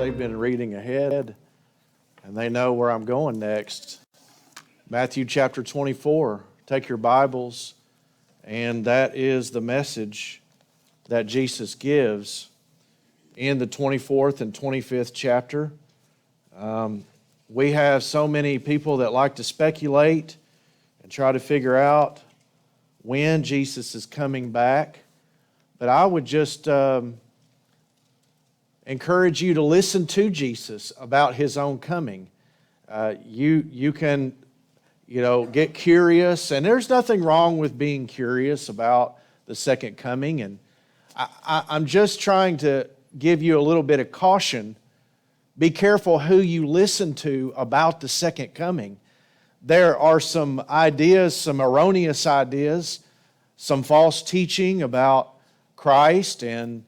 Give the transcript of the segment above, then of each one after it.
they've been reading ahead and they know where I'm going next. Matthew chapter 24. Take your Bibles, and that is the message that Jesus gives in the 24th and 25th chapter. We have so many people that like to speculate and try to figure out when Jesus is coming back. But I would just encourage you to listen to Jesus about His own coming. You can, get curious, and there's nothing wrong with being curious about the second coming. And I'm just trying to give you a little bit of caution. Be careful who you listen to about the second coming. There are some ideas, some erroneous ideas, some false teaching about Christ, and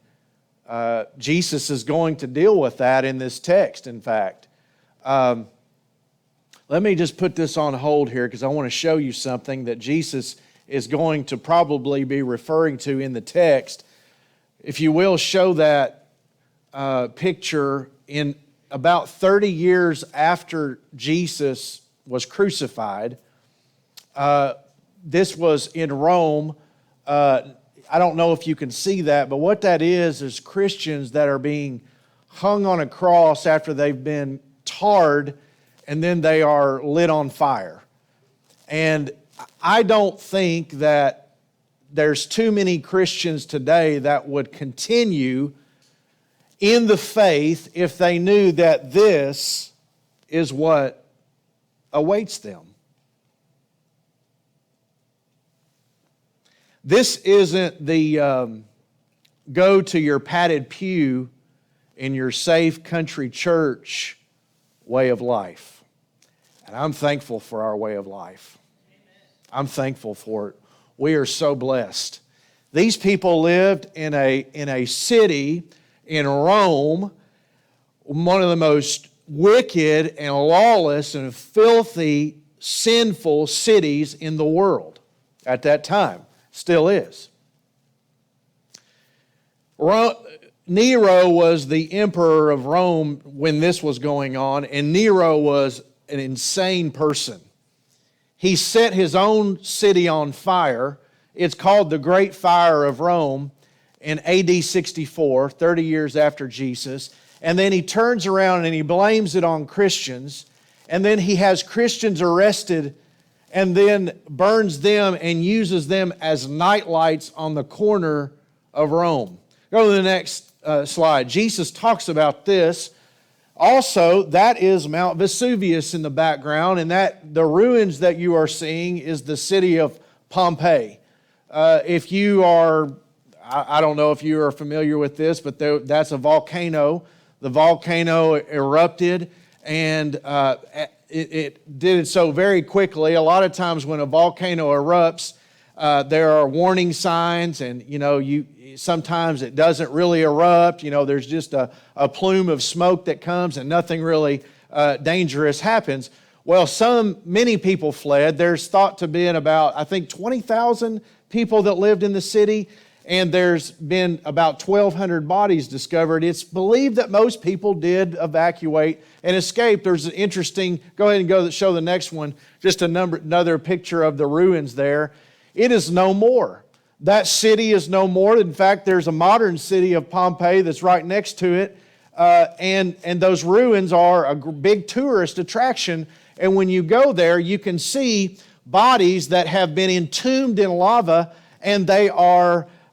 Jesus is going to deal with that in this text, in fact. Let me just put this on hold here because I want to show you something that Jesus is going to probably be referring to in the text. If you will, show that picture in about 30 years after Jesus was crucified. This was in Rome. I don't know if you can see that, but what that is Christians that are being hung on a cross after they've been tarred, and then they are lit on fire. And I don't think that there's too many Christians today that would continue in the faith if they knew that this is what awaits them. This isn't the go to your padded pew in your safe country church way of life. And I'm thankful for our way of life. I'm thankful for it. We are so blessed. These people lived in a city in Rome, one of the most wicked and lawless and filthy, sinful cities in the world at that time. Still is. Nero was the emperor of Rome when this was going on, and Nero was an insane person. He set his own city on fire. It's called the Great Fire of Rome in AD 64, 30 years after Jesus. And then he turns around and he blames it on Christians. And then he has Christians arrested and then burns them and uses them as nightlights on the corner of Rome. Go to the next slide. Jesus talks about this. Also, that is Mount Vesuvius in the background, and that the ruins that you are seeing is the city of Pompeii. If you are, I don't know if you are familiar with this, but that's a volcano. The volcano erupted, and it did it so very quickly. A lot of times when a volcano erupts, there are warning signs, and sometimes it doesn't really erupt. There's just a plume of smoke that comes, and nothing really dangerous happens. Well, many people fled. There's thought to be about, I think, 20,000 people that lived in the city, and there's been about 1,200 bodies discovered. It's believed that most people did evacuate and escape. There's an interesting, go ahead and show the next one, just another picture of the ruins there. It is no more. That city is no more. In fact, there's a modern city of Pompeii that's right next to it, and those ruins are a big tourist attraction. And when you go there, you can see bodies that have been entombed in lava, and they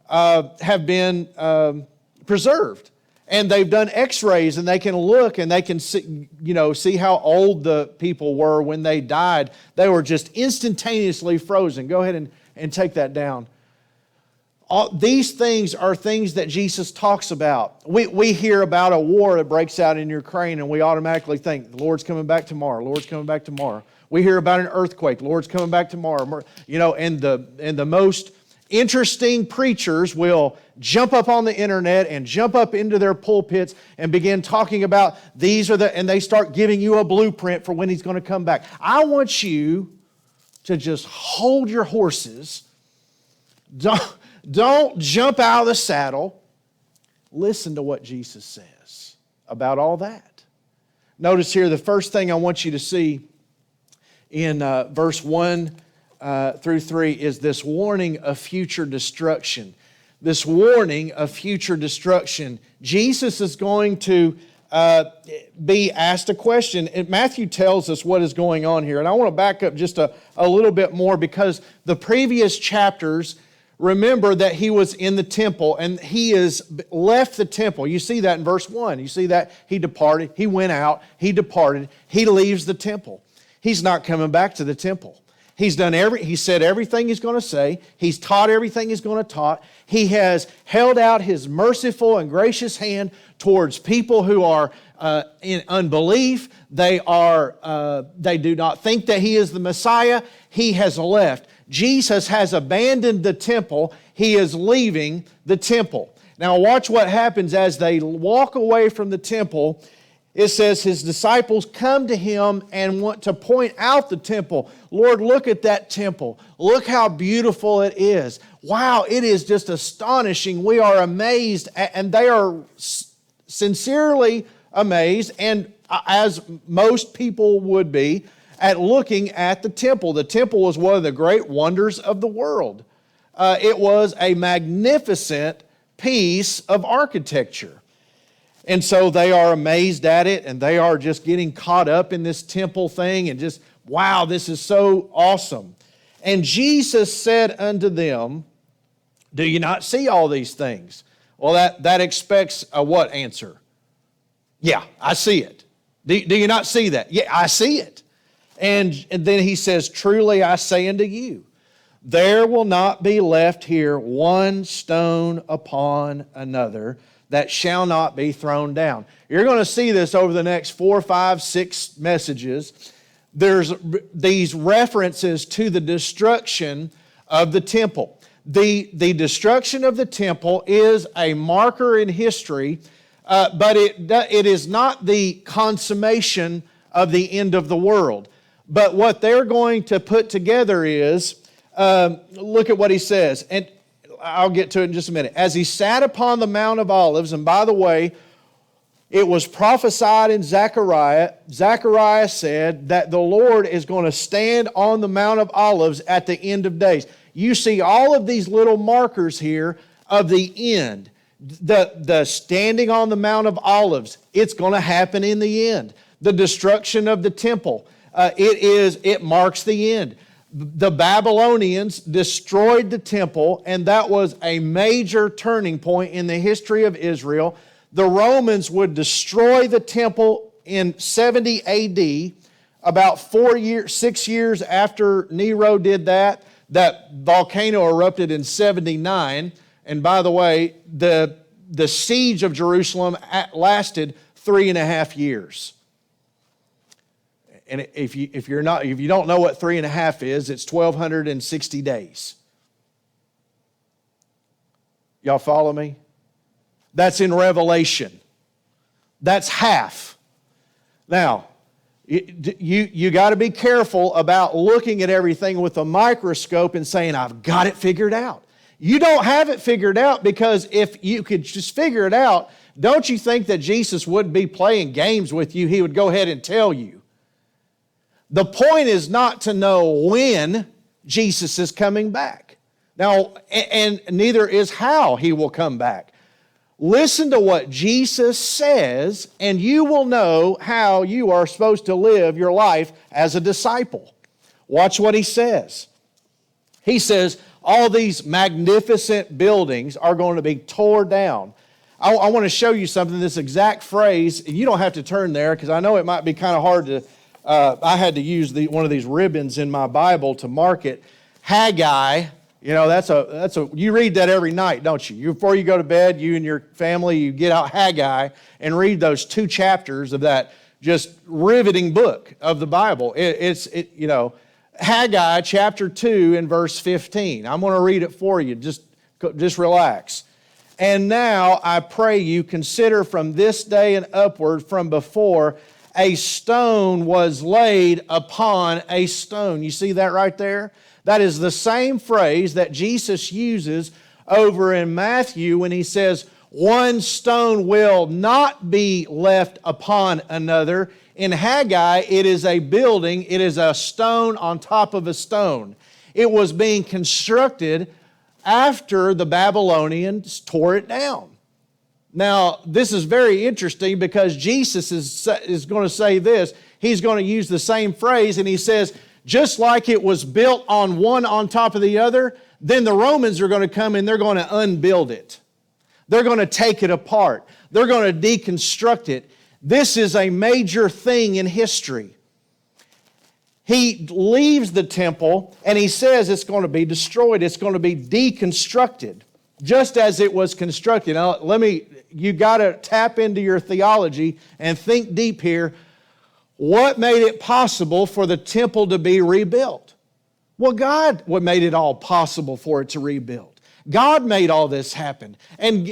have been preserved. And they've done x-rays, and they can look and they can see how old the people were when they died. They were just instantaneously frozen. Go ahead and take that down. These things are things that Jesus talks about. We hear about a war that breaks out in Ukraine, and we automatically think, the Lord's coming back tomorrow. Lord's coming back tomorrow. We hear about an earthquake. Lord's coming back tomorrow. And the most interesting preachers will jump up on the internet and jump up into their pulpits and begin talking about and they start giving you a blueprint for when He's going to come back. I want you to just hold your horses. Don't jump out of the saddle. Listen to what Jesus says about all that. Notice here, the first thing I want you to see in verse 1 through 3 is this warning of future destruction. This warning of future destruction. Jesus is going to be asked a question. And Matthew tells us what is going on here. And I want to back up just a little bit more, because the previous chapters, remember that he was in the temple and he has left the temple. You see that in verse 1. You see that he departed, he went out, he departed, he leaves the temple. He's not coming back to the temple. He said everything he's going to say. He's taught everything he's going to taught. He has held out his merciful and gracious hand towards people who are in unbelief. They do not think that he is the Messiah. He has left. Jesus has abandoned the temple. He is leaving the temple. Now watch what happens as they walk away from the temple. It says his disciples come to him and want to point out the temple. Lord, look at that temple. Look how beautiful it is. Wow, it is just astonishing. We are amazed, and they are sincerely amazed, and as most people would be, at looking at the temple. The temple was one of the great wonders of the world. It was a magnificent piece of architecture. And so they are amazed at it, and they are just getting caught up in this temple thing and just, wow, this is so awesome. And Jesus said unto them, do you not see all these things? Well, that expects a what answer? Yeah, I see it. Do you not see that? Yeah, I see it. And then he says, truly I say unto you, there will not be left here one stone upon another that shall not be thrown down. You're going to see this over the next 4, 5, 6 messages. There's these references to the destruction of the temple. The destruction of the temple is a marker in history, but it is not the consummation of the end of the world. But what they're going to put together is, look at what he says, and I'll get to it in just a minute. As he sat upon the Mount of Olives, and by the way, it was prophesied in Zechariah. Zechariah said that the Lord is going to stand on the Mount of Olives at the end of days. You see all of these little markers here of the end. The standing on the Mount of Olives, it's going to happen in the end. The destruction of the temple, it marks the end. The Babylonians destroyed the temple, and that was a major turning point in the history of Israel. The Romans would destroy the temple in 70 AD, about 6 years after Nero did that. That volcano erupted in 79, and by the way, the siege of Jerusalem lasted 3.5 years. And if you don't know what 3.5 is, it's 1,260 days. Y'all follow me? That's in Revelation. That's half. Now, you got to be careful about looking at everything with a microscope and saying, I've got it figured out. You don't have it figured out, because if you could just figure it out, don't you think that Jesus wouldn't be playing games with you? He would go ahead and tell you. The point is not to know when Jesus is coming back. Now, and neither is how he will come back. Listen to what Jesus says, and you will know how you are supposed to live your life as a disciple. Watch what he says. He says, all these magnificent buildings are going to be torn down. I want to show you something, this exact phrase. You don't have to turn there, because I know it might be kind of hard to... I had to use one of these ribbons in my Bible to mark it. Haggai, you read that every night, don't you? Before you go to bed, you and your family, you get out Haggai and read those 2 chapters of that just riveting book of the Bible. Haggai chapter 2 and verse 15. I'm going to read it for you. Just relax. And now I pray you consider from this day and upward from before a stone was laid upon a stone. You see that right there? That is the same phrase that Jesus uses over in Matthew when he says, one stone will not be left upon another. In Haggai, it is a building. It is a stone on top of a stone. It was being constructed after the Babylonians tore it down. Now, this is very interesting because Jesus is going to say this. He's going to use the same phrase, and he says, just like it was built on one on top of the other, then the Romans are going to come and they're going to unbuild it. They're going to take it apart. They're going to deconstruct it. This is a major thing in history. He leaves the temple and he says it's going to be destroyed. It's going to be deconstructed, just as it was constructed. Now, you got to tap into your theology and think deep here. What made it possible for the temple to be rebuilt? Well, God made it all possible for it to rebuild. God made all this happen. And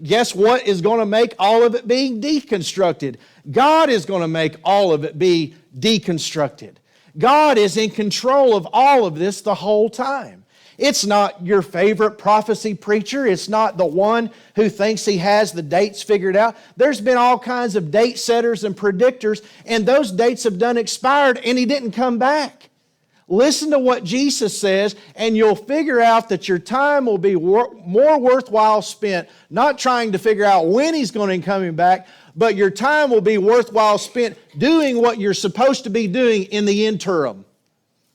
guess what is going to make all of it being deconstructed? God is going to make all of it be deconstructed. God is in control of all of this the whole time. It's not your favorite prophecy preacher. It's not the one who thinks he has the dates figured out. There's been all kinds of date setters and predictors, and those dates have done expired, and he didn't come back. Listen to what Jesus says, and you'll figure out that your time will be more worthwhile spent not trying to figure out when he's going to be coming back, but your time will be worthwhile spent doing what you're supposed to be doing in the interim.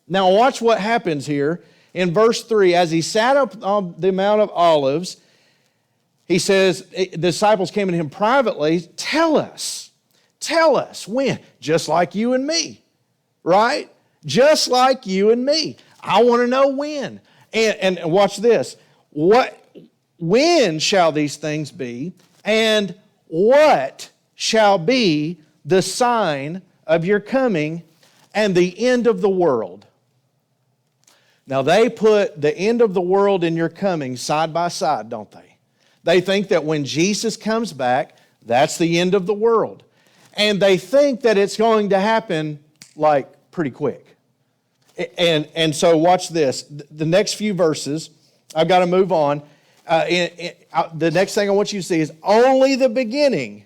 Now watch what happens here. In verse 3, as he sat up on the Mount of Olives, he says, the disciples came to him privately, tell us when, just like you and me, right? Just like you and me. I want to know when. And watch this. When shall these things be? And what shall be the sign of your coming and the end of the world? Now they put the end of the world and your coming side by side, don't they? They think that when Jesus comes back, that's the end of the world. And they think that it's going to happen like pretty quick. And so watch this. The next few verses, I've got to move on. The next thing I want you to see is only the beginning,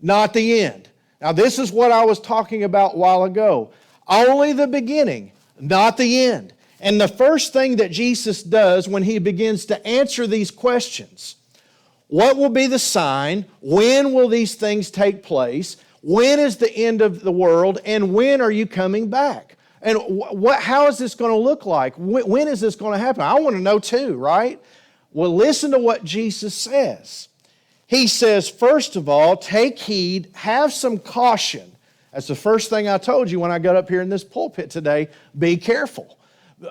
not the end. Now this is what I was talking about a while ago. Only the beginning, not the end. And the first thing that Jesus does when he begins to answer these questions, what will be the sign? When will these things take place? When is the end of the world? And when are you coming back? And how is this going to look like? When is this going to happen? I want to know too, right? Well, listen to what Jesus says. He says, first of all, take heed, have some caution. That's the first thing I told you when I got up here in this pulpit today. Be careful.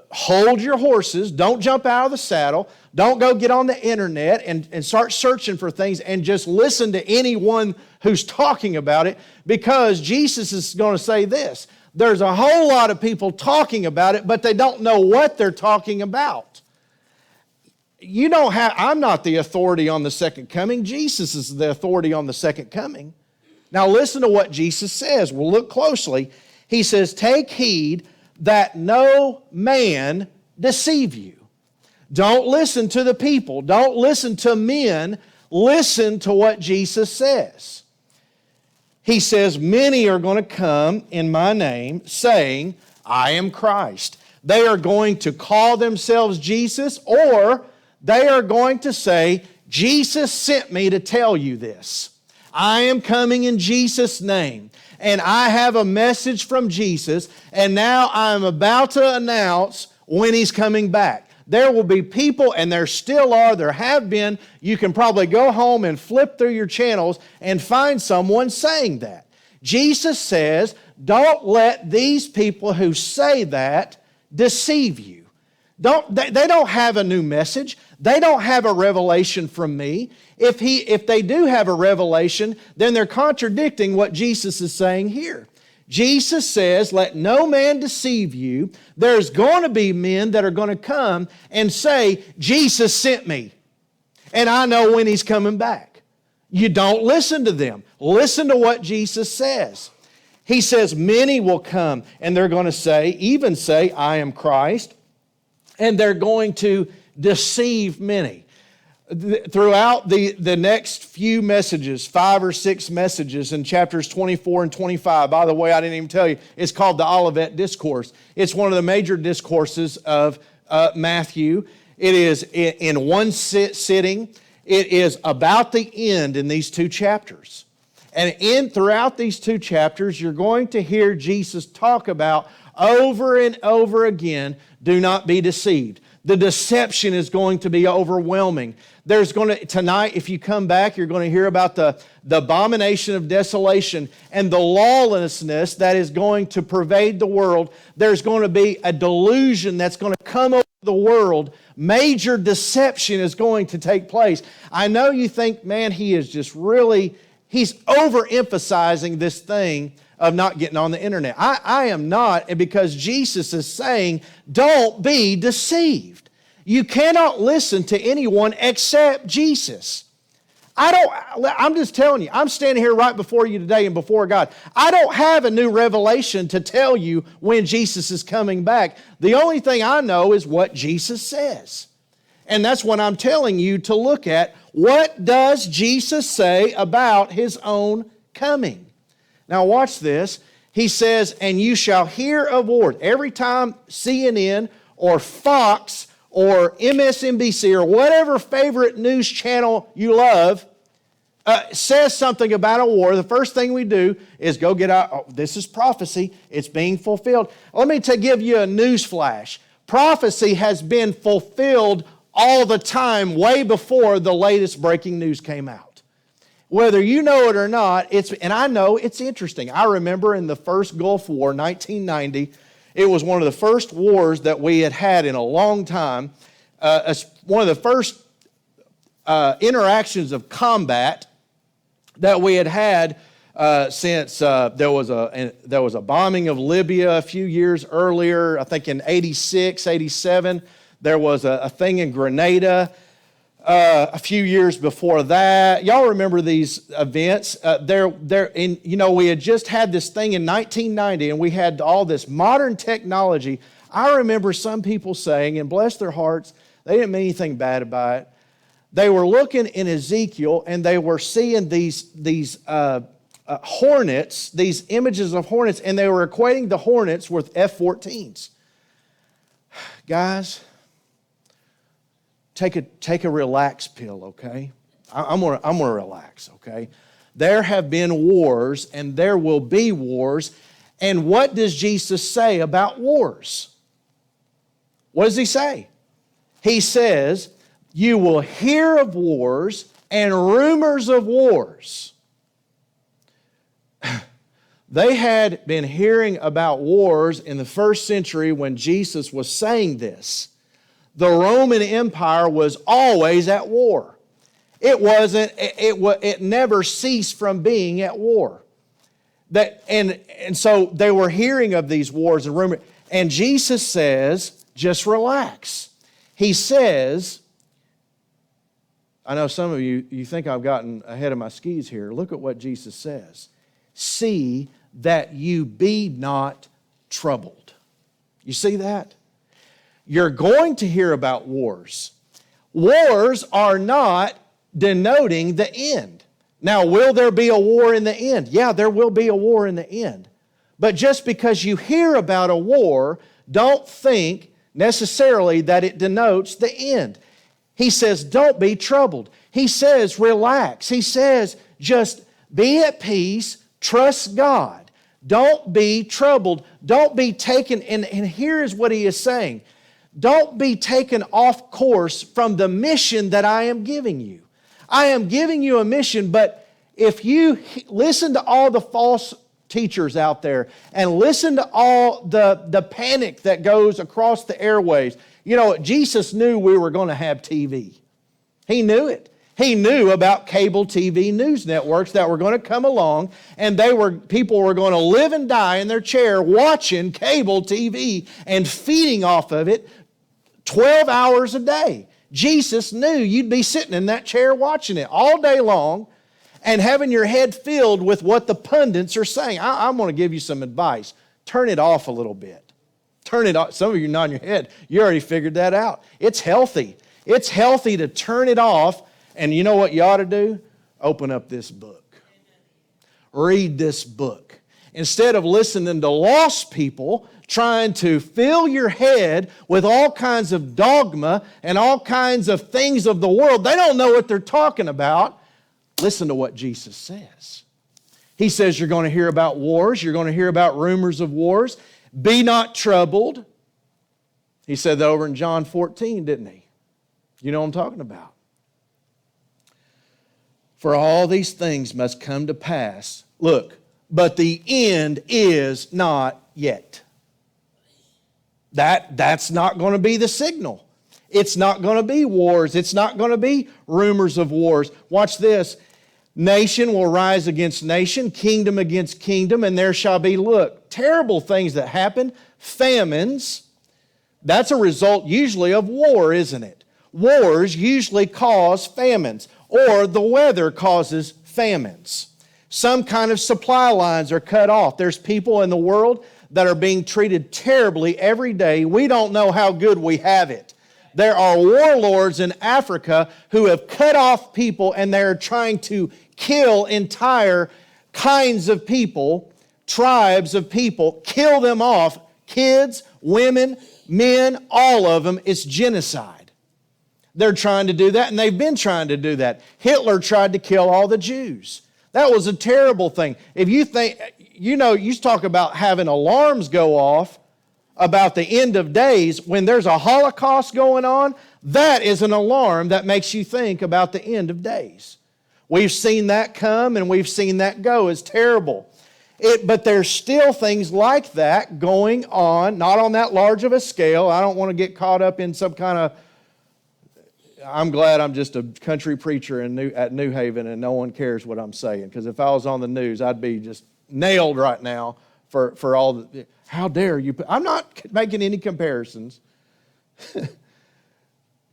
Hold your horses. Don't jump out of the saddle. Don't go get on the internet and start searching for things and just listen to anyone who's talking about it, because Jesus is going to say this. There's a whole lot of people talking about it, but they don't know what they're talking about. I'm not the authority on the second coming. Jesus is the authority on the second coming. Now listen to what Jesus says. We'll look closely. He says, take heed that no man deceive you. Don't listen to the people. Don't listen to men. Listen to what Jesus says. He says, many are going to come in my name saying, I am Christ. They are going to call themselves Jesus, or they are going to say, Jesus sent me to tell you this. I am coming in Jesus' name, and I have a message from Jesus, and now I'm about to announce when He's coming back. There will be people, and there still are, there have been. You can probably go home and flip through your channels and find someone saying that. Jesus says, don't let these people who say that deceive you. They don't have a new message. They don't have a revelation from me. If they do have a revelation, then they're contradicting what Jesus is saying here. Jesus says, let no man deceive you. There's going to be men that are going to come and say, Jesus sent me, and I know when He's coming back. You don't listen to them. Listen to what Jesus says. He says, many will come, and they're going to even say, I am Christ, and they're going to deceive many. Throughout the next few messages, 5 or 6 messages in chapters 24 and 25, by the way, I didn't even tell you, it's called the Olivet Discourse. It's one of the major discourses of Matthew. It is in one sitting. It is about the end in these 2 chapters. And throughout these 2 chapters, you're going to hear Jesus talk about over and over again, do not be deceived. The deception is going to be overwhelming. Tonight, if you come back, you're going to hear about the abomination of desolation and the lawlessness that is going to pervade the world. There's going to be a delusion that's going to come over the world. Major deception is going to take place. I know you think, man, he's overemphasizing this thing of not getting on the internet. I am not, because Jesus is saying, don't be deceived. You cannot listen to anyone except Jesus. I'm just telling you, I'm standing here right before you today and before God. I don't have a new revelation to tell you when Jesus is coming back. The only thing I know is what Jesus says. And that's what I'm telling you to look at. What does Jesus say about His own coming? Now watch this. He says, and you shall hear of wars. Every time CNN or Fox or MSNBC or whatever favorite news channel you love says something about a war, the first thing we do is go get out, oh, this is prophecy, it's being fulfilled. Let me give you a news flash. Prophecy has been fulfilled all the time, way before the latest breaking news came out. Whether you know it or not, and I know it's interesting. I remember in the first Gulf War, 1990, it was one of the first wars that we had in a long time. One of the first interactions of combat that we had since there was a bombing of Libya a few years earlier. I think in 86, 87, there was a thing in Grenada. A few years before that, y'all remember these events? We had just had this thing in 1990, and we had all this modern technology. I remember some people saying, and bless their hearts, they didn't mean anything bad about it. They were looking in Ezekiel, and they were seeing these hornets, these images of hornets, and they were equating the hornets with F-14s. Guys, take a relax pill, okay? I'm gonna relax, okay? There have been wars, and there will be wars. And what does Jesus say about wars? What does He say? He says, you will hear of wars and rumors of wars. They had been hearing about wars in the first century when Jesus was saying this. The Roman Empire was always at war. It never ceased from being at war. And so they were hearing of these wars and rumors. And Jesus says, just relax. He says, I know some of you think I've gotten ahead of my skis here. Look at what Jesus says. See that you be not troubled. You see that? You're going to hear about wars. Wars are not denoting the end. Now, will there be a war in the end? Yeah, there will be a war in the end. But just because you hear about a war, don't think necessarily that it denotes the end. He says, don't be troubled. He says, relax. He says, just be at peace, trust God. Don't be troubled. Don't be taken, and here is what He is saying. Don't be taken off course from the mission that I am giving you. I am giving you a mission, but if you listen to all the false teachers out there and listen to all the panic that goes across the airways, Jesus knew we were going to have TV. He knew it. He knew about cable TV news networks that were going to come along, and people were going to live and die in their chair watching cable TV and feeding off of it 12 hours a day. Jesus knew you'd be sitting in that chair watching it all day long and having your head filled with what the pundits are saying. I'm going to give you some advice. Turn it off a little bit. Turn it off. Some of you nodding your head. You already figured that out. It's healthy. It's healthy to turn it off, and you know what you ought to do? Open up this book. Read this book. Instead of listening to lost people trying to fill your head with all kinds of dogma and all kinds of things of the world, they don't know what they're talking about. Listen to what Jesus says. He says you're going to hear about wars. You're going to hear about rumors of wars. Be not troubled. He said that over in John 14, didn't he? You know what I'm talking about. For all these things must come to pass. Look, but the end is not yet. That's not going to be the signal. It's not going to be wars. It's not going to be rumors of wars. Watch this. Nation will rise against nation, kingdom against kingdom, and there shall be, look, terrible things that happen. Famines. That's a result usually of war, isn't it? Wars usually cause famines, or the weather causes famines. Some kind of supply lines are cut off. There's people in the world that are being treated terribly every day. We don't know how good we have it. There are warlords in Africa who have cut off people, and they're trying to kill entire kinds of people, tribes of people, kill them off, kids, women, men, all of them. It's genocide. They're trying to do that, and they've been trying to do that. Hitler tried to kill all the Jews. That was a terrible thing. If you think, you talk about having alarms go off about the end of days when there's a Holocaust going on, that is an alarm that makes you think about the end of days. We've seen that come and we've seen that go. It's terrible. But there's still things like that going on, not on that large of a scale. I don't want to get caught up in some kind of, I'm glad I'm just a country preacher at New Haven and no one cares what I'm saying. Because if I was on the news, I'd be just nailed right now for all the, how dare you. I'm not making any comparisons.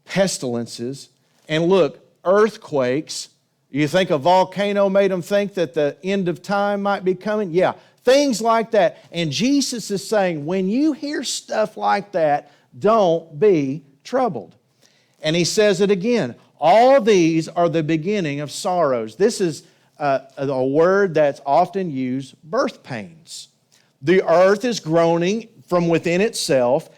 Pestilences. And look, earthquakes. You think a volcano made them think that the end of time might be coming? Yeah, things like that. And Jesus is saying, when you hear stuff like that, don't be troubled. And he says it again. All these are the beginning of sorrows. This is a word that's often used, birth pains. The earth is groaning from within itself.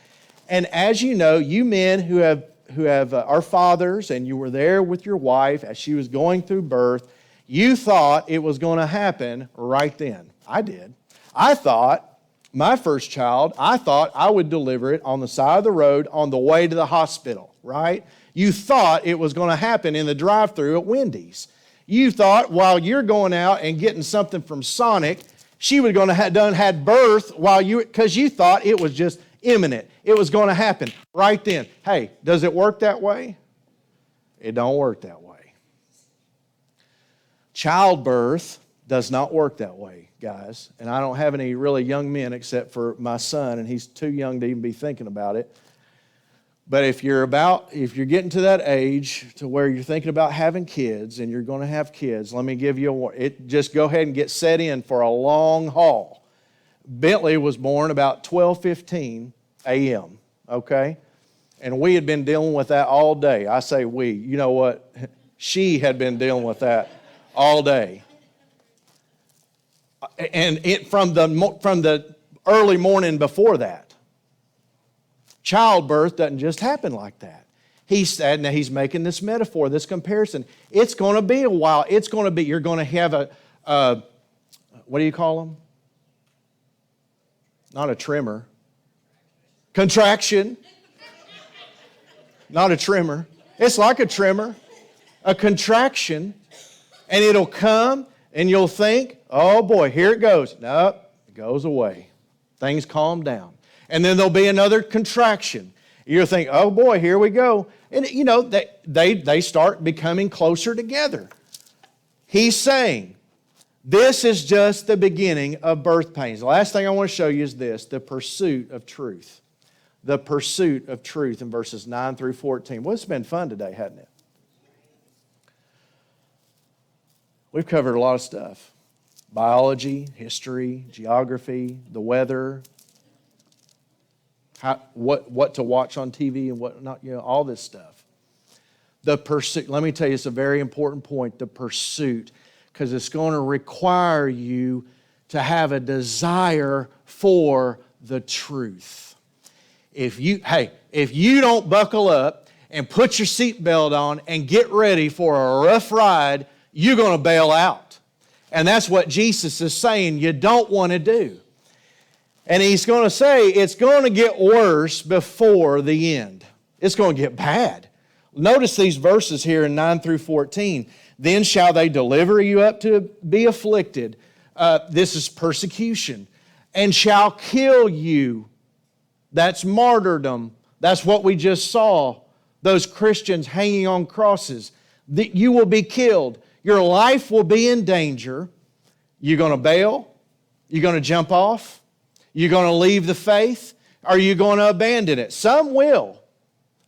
And as you know, you men who are fathers, and you were there with your wife as she was going through birth, you thought it was going to happen right then. I did. I thought my first child, I thought I would deliver it on the side of the road on the way to the hospital, right? You thought it was going to happen in the drive-thru at Wendy's. You thought while you're going out and getting something from Sonic, she was going to have had birth because you thought it was just imminent. It was going to happen right then. Hey, does it work that way? It don't work that way. Childbirth does not work that way, guys. And I don't have any really young men except for my son, and he's too young to even be thinking about it. But if you're getting to that age to where you're thinking about having kids and you're going to have kids, let me give you just go ahead and get set in for a long haul. Bentley was born about 12:15 a.m., okay? And we had been dealing with that all day. I say we. You know what? She had been dealing with that all day. And from the early morning before that. Childbirth doesn't just happen like that. He said, now he's making this metaphor, this comparison. It's going to be a while. You're going to have what do you call them? Not a trimmer. Contraction. Not a trimmer. It's like a trimmer. A contraction. And it'll come and you'll think, oh boy, here it goes. Nope, it goes away. Things calm down. And then there'll be another contraction. You'll think, oh boy, here we go. And they start becoming closer together. He's saying, this is just the beginning of birth pains. The last thing I want to show you is this, the pursuit of truth. The pursuit of truth in verses 9 through 14. Well, it's been fun today, hasn't it? We've covered a lot of stuff. Biology, history, geography, the weather, what to watch on TV and what not, all this stuff. The pursuit. Let me tell you, it's a very important point, the pursuit, because it's going to require you to have a desire for the truth. If you don't buckle up and put your seatbelt on and get ready for a rough ride, you're going to bail out. And that's what Jesus is saying you don't want to do. And He's going to say it's going to get worse before the end. It's going to get bad. Notice these verses here in 9 through 14. Then shall they deliver you up to be afflicted. This is persecution. And shall kill you. That's martyrdom. That's what we just saw. Those Christians hanging on crosses. You will be killed. Your life will be in danger. You're going to bail? You're going to jump off? You're going to leave the faith? Are you going to abandon it? Some will.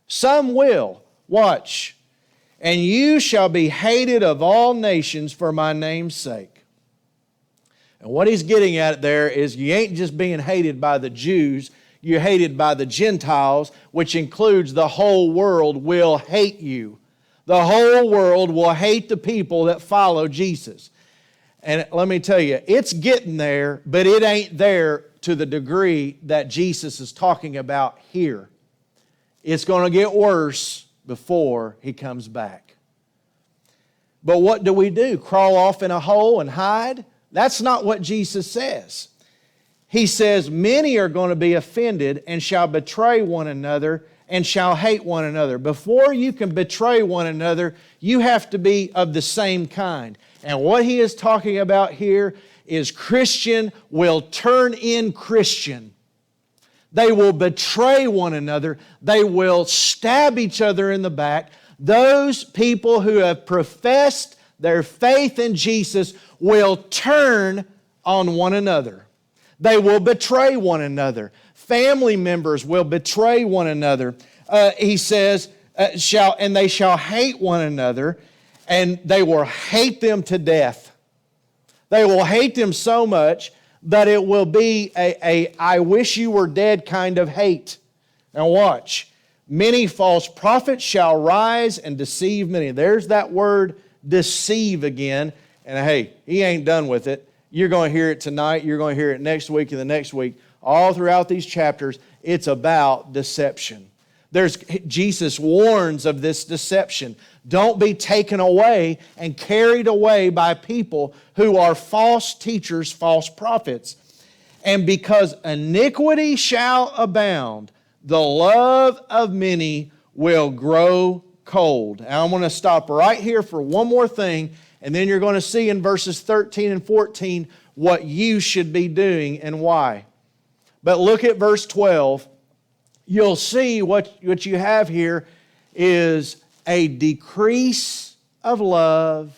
Some will. Watch. And you shall be hated of all nations for my name's sake. And what he's getting at there is you ain't just being hated by the Jews, you're hated by the Gentiles, which includes the whole world will hate you. The whole world will hate the people that follow Jesus. And let me tell you, it's getting there, but it ain't there to the degree that Jesus is talking about here. It's going to get worse before He comes back. But what do? Crawl off in a hole and hide? That's not what Jesus says. He says, many are going to be offended and shall betray one another and shall hate one another. Before you can betray one another, you have to be of the same kind. And what He is talking about here is Christian will turn in Christian. They will betray one another. They will stab each other in the back. Those people who have professed their faith in Jesus will turn on one another. They will betray one another. Family members will betray one another. He says, and they shall hate one another, and they will hate them to death. They will hate them so much that it will be a I wish you were dead kind of hate. Now watch. Many false prophets shall rise and deceive many. There's that word deceive again. And hey, He ain't done with it. You're going to hear it tonight. You're going to hear it next week and the next week. All throughout these chapters, it's about deception. Jesus warns of this deception. Don't be taken away and carried away by people who are false teachers, false prophets. And because iniquity shall abound, the love of many will grow cold. Now I'm going to stop right here for one more thing, and then you're going to see in verses 13 and 14 what you should be doing and why. But look at verse 12. You'll see what you have here is a decrease of love.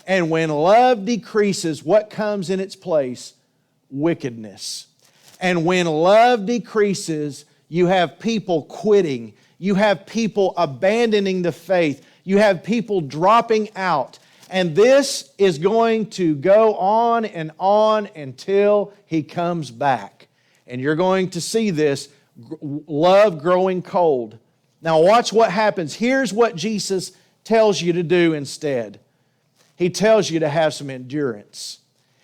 And when love decreases, what comes in its place? Wickedness. And when love decreases, you have people quitting. You have people abandoning the faith. You have people dropping out. And this is going to go on and on until He comes back. And you're going to see this love growing cold. Now watch what happens. Here's what Jesus tells you to do instead. He tells you to have some endurance.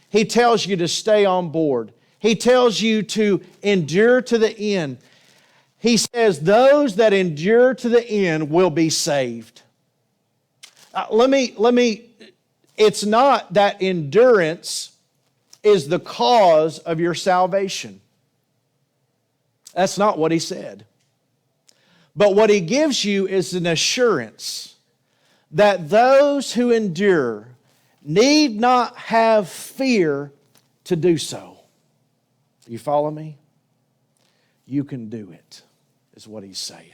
He tells you to stay on board. He tells you to endure to the end. He says those that endure to the end will be saved. It's not that endurance is the cause of your salvation. That's not what He said. But what He gives you is an assurance that those who endure need not have fear to do so. You follow me? You can do it, is what He's saying.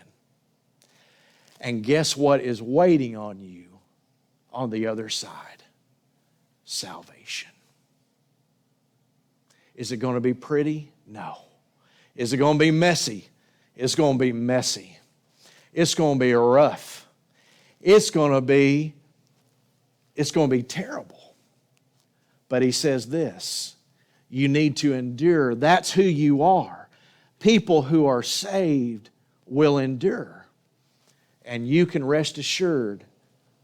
And guess what is waiting on you on the other side? Salvation. Is it going to be pretty? No. Is it going to be messy? It's going to be messy. It's going to be rough. It's going to be terrible. But He says this, you need to endure. That's who you are. People who are saved will endure. And you can rest assured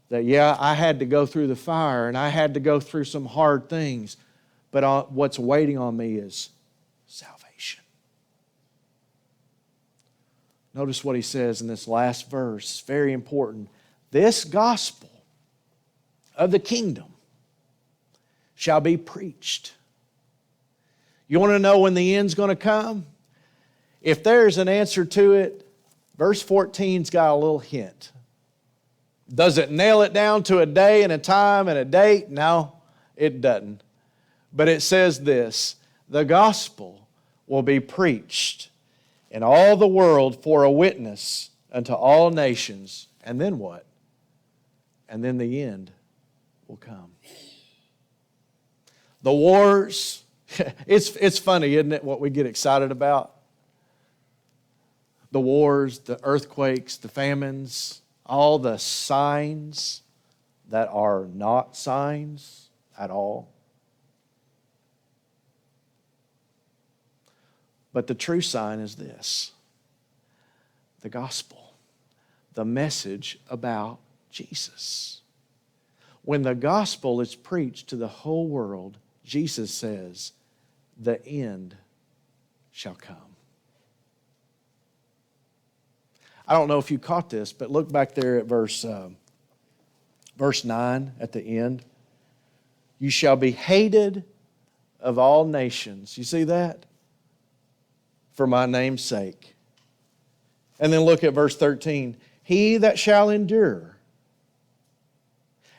that, yeah, I had to go through the fire and I had to go through some hard things, but what's waiting on me is salvation. Notice what he says in this last verse, very important. This gospel of the kingdom shall be preached. You want to know when the end's going to come? If there's an answer to it, verse 14's got a little hint. Does it nail it down to a day and a time and a date? No, it doesn't. But it says this, the gospel will be preached in all the world for a witness unto all nations. And then what? And then the end will come. The wars, it's funny, isn't it, what we get excited about? The wars, the earthquakes, the famines, all the signs that are not signs at all. But the true sign is this, the gospel, the message about Jesus. When the gospel is preached to the whole world, Jesus says, the end shall come. I don't know if you caught this, but look back there at verse 9 at the end. You shall be hated of all nations. You see that? For my name's sake. And then look at verse 13. He that shall endure.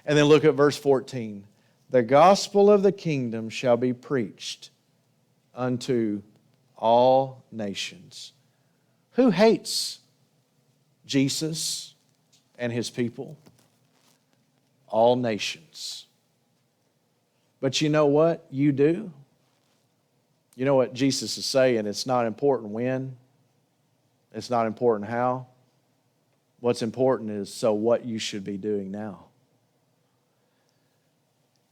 And then look at verse 14. The gospel of the kingdom shall be preached unto all nations. Who hates Jesus and his people? All nations. But you know what? You do. You know what Jesus is saying? It's not important when. It's not important how. What's important is so what you should be doing now.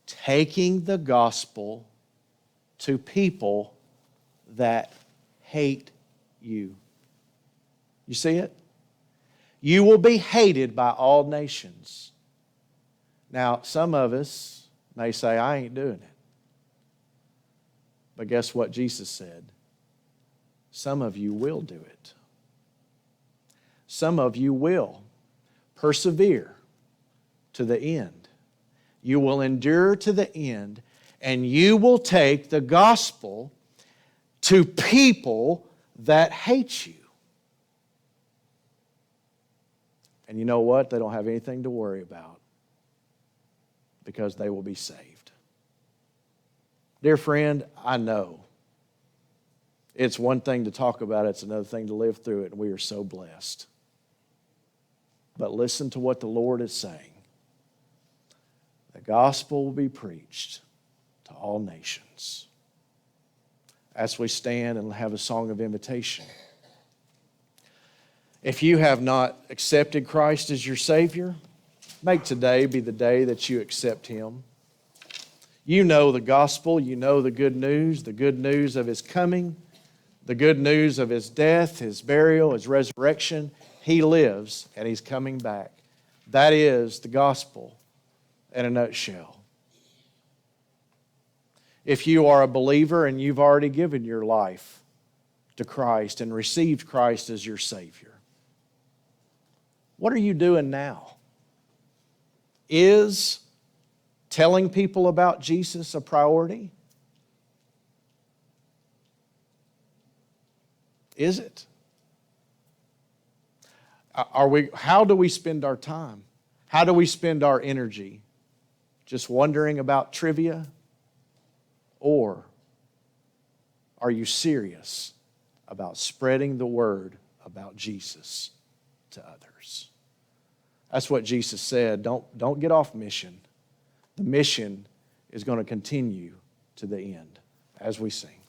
Taking the gospel to people that hate you. You see it? You will be hated by all nations. Now, some of us may say, I ain't doing it. But guess what Jesus said? Some of you will do it. Some of you will persevere to the end. You will endure to the end, and you will take the gospel to people that hate you. And you know what? They don't have anything to worry about because they will be saved. Dear friend, I know it's one thing to talk about it, it's another thing to live through it, and we are so blessed. But listen to what the Lord is saying. The gospel will be preached to all nations. As we stand and have a song of invitation, if you have not accepted Christ as your Savior, make today be the day that you accept Him. You know the gospel, you know the good news of His coming, the good news of His death, His burial, His resurrection. He lives and He's coming back. That is the gospel in a nutshell. If you are a believer and you've already given your life to Christ and received Christ as your Savior, what are you doing now? Is telling people about Jesus a priority? Is it? How do we spend our time? How do we spend our energy? Just wondering about trivia? Or are you serious about spreading the word about Jesus to others? That's what Jesus said. Don't get off mission. The mission is going to continue to the end as we sing.